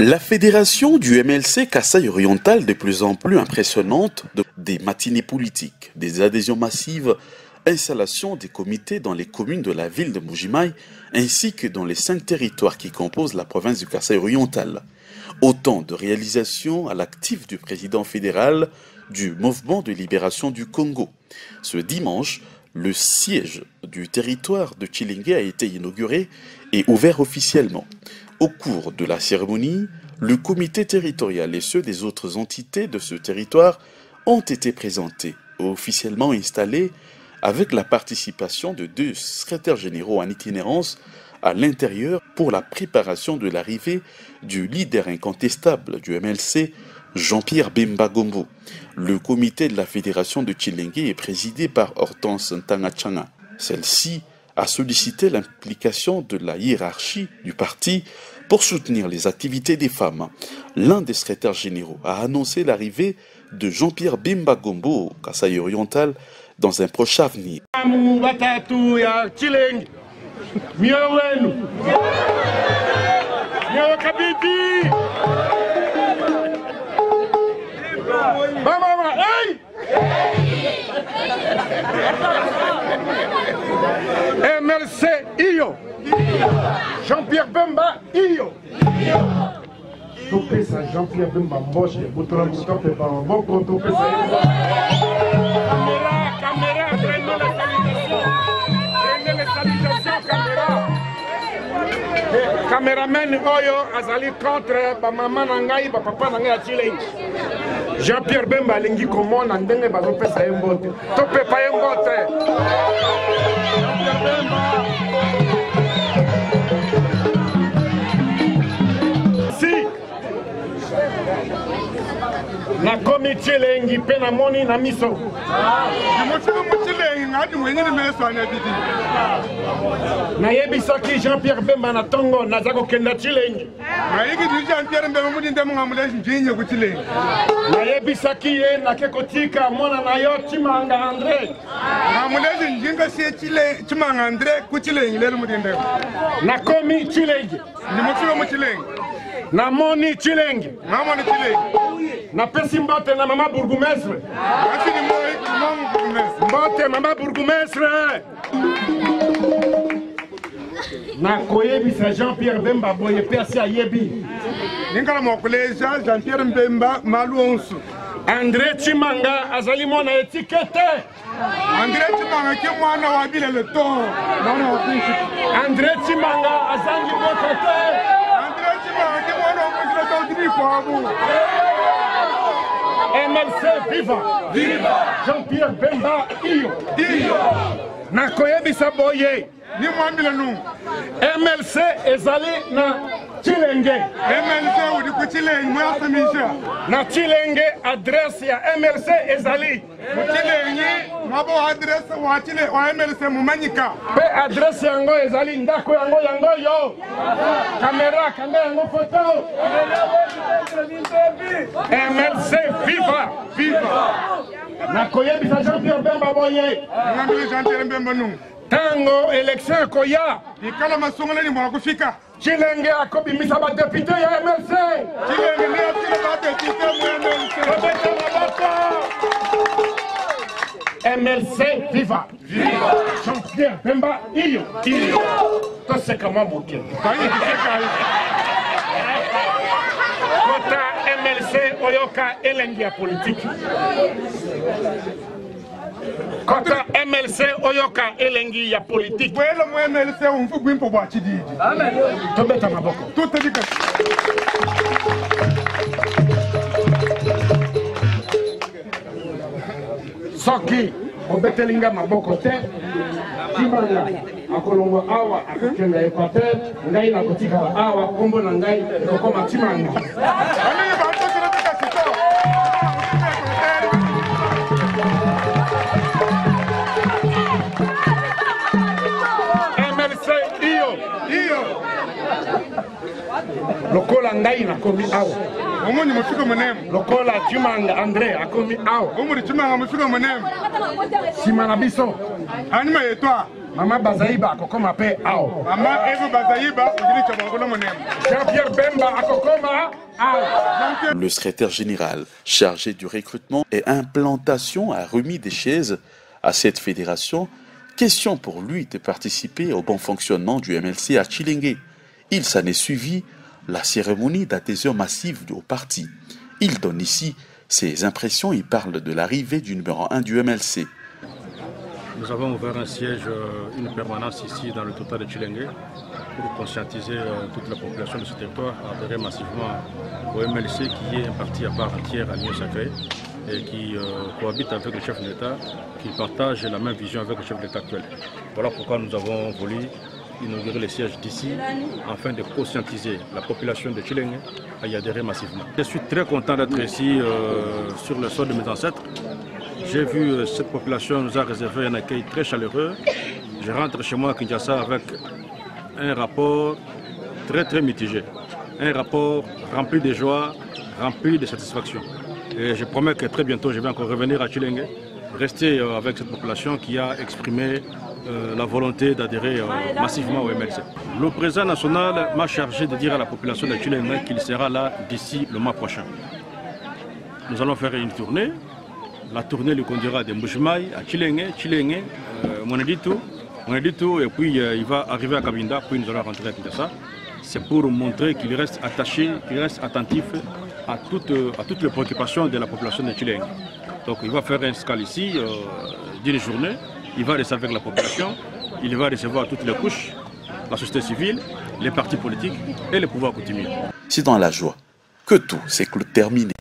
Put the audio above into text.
La fédération du MLC Kasaï Oriental, de plus en plus impressionnante, des matinées politiques, des adhésions massives, installation des comités dans les communes de la ville de Mbuji-Mayi, ainsi que dans les 5 territoires qui composent la province du Kasaï Oriental. Autant de réalisations à l'actif du président fédéral du Mouvement de libération du Congo. Ce dimanche, le siège du territoire de Tshilenge a été inauguré et ouvert officiellement. Au cours de la cérémonie, le comité territorial et ceux des autres entités de ce territoire ont été présentés, officiellement installés, avec la participation de 2 secrétaires généraux en itinérance à l'intérieur pour la préparation de l'arrivée du leader incontestable du MLC, Jean-Pierre Bemba Gombo. Le comité de la fédération de Tshilenge est présidé par Hortense Ntangachanga. Celle-ci a sollicité l'implication de la hiérarchie du parti pour soutenir les activités des femmes. L'un des secrétaires généraux a annoncé l'arrivée de Jean-Pierre Bemba Gombo au Kasaï Oriental dans un proche avenir. MLC Iyo Jean-Pierre Bemba Iyo Topesa Jean-Pierre Bemba Mboche Boutola Moutope par un bon compte Topesa Caméra traînez les salutations caméra Caméraman Oyo Azali contre ba maman nangai ba papa nangai a Tshilenge Jean-Pierre Bemba lingi komona ndenge bazopesa yembote tope pa yembote Jean-Pierre Bemba si na komi Tshilenge pe na moni na miso na yebisaki Jean-Pierre Bemba na tongo nazako kenda Tshilenge na yebisaki ye na kekotika mwana na yo Chimanga André na komi Tshilenge na moni Tshilenge na pesi mbote na mama bourgmestre mbote mama bourgmestre na koyebisa Jean-Pierre Bemba boye pesi ayebi ningala mokole Jean-Pierre Bemba maluonsu André Chimanga azali mona étiquette André Chimanga ki mwana wa bile le ton André Chimanga azangi bokote André Chimanga ki mwana wa bile le ton dini kwa abu MLC viva viva Jean-Pierre Bemba iyo na koyebisa boye ni mwambile nu MLC ezali na Tshilenge MLC udi ku Tshilenge mwasa misha na Tshilenge adresse ya MLC ezali Tshilenge mabo adresse wa Tshilenge wa MLC mumanyika pe adresse yango ezali ndako yango yo kamera kanga yango photo MLC viva viva na koyebisa Jean-Pierre Bemba boye ngambile Jean-Pierre Bemba nu tango election koya ikala masongole ni mwa kufika Tshilenge akobimisa ba député ya MLC Tshilenge ni akila ba député MLC viva viva Jean-Pierre Bemba iyo to c'est comment bouquet kota MLC oyoka elengi ya politique Kota MLC oyoka elengi ya politique. Wela mo MLC umfu gwimpo bwa chididi. Amen. Tobeta maboko. Tutedika. Soki obetelinga maboko te. Chimanga akolongo awa akenga Equateur ngai na kotika awa kombo na ngai kokoma Chimanga. Ami ba tokira beka sito. Lokola ngai na komi awa omoni mufika monene lokola Chimanga André akomi awa omoni Chimanga mufika monene simana biso anima yetwa Mama Bazaïba akokoma pe awa Mama Eve Bazaïba ngiri chabangolo monene Jean-Pierre Bemba akokoma awa. Le secrétaire général chargé du recrutement et implantation a remis des chaises à cette fédération. Question pour lui de participer au bon fonctionnement du MLC à Tchilenge. Il s'en est suivi la cérémonie d'adhésion massive au parti. Il donne ici ses impressions et parle de l'arrivée du numéro 1 du MLC. Nous avons ouvert un siège, une permanence ici dans le total de Tchilenge pour conscientiser toute la population de ce territoire à adhérer massivement au MLC qui est un parti à part entière à l'Union sacrée et qui cohabite avec le chef de l'État, qui partage la même vision avec le chef de l'État actuel. Voilà pourquoi nous avons voulu inaugurer le siège d'ici afin de conscientiser la population de Tchilenge à y adhérer massivement. Je suis très content d'être ici sur le sol de mes ancêtres. J'ai vu cette population nous a réservé un accueil très chaleureux. Je rentre chez moi à Kinshasa avec un rapport très mitigé. Un rapport rempli de joie, rempli de satisfaction. Et je promets que très bientôt je vais encore revenir à Tchilenge, rester avec cette population qui a exprimé la volonté d'adhérer massivement au MLC. Le président national m'a chargé de dire à la population de Tchilenge qu'il sera là d'ici le mois prochain. Nous allons faire une tournée. La tournée le conduira de Mbujimaï à Tchilenge, Moneditu, et puis il va arriver à Kabinda, puis nous allons rentrer à Kinshasa. C'est pour montrer qu'il reste attaché, qu'il reste attentif à toutes les préoccupations de la population de Tchilenge. Donc il va faire un escale ici d'une journée, il va rester avec la population, il va recevoir toutes les couches, la société civile, les partis politiques et les pouvoirs coutumiers. C'est dans la joie que tout s'est terminé.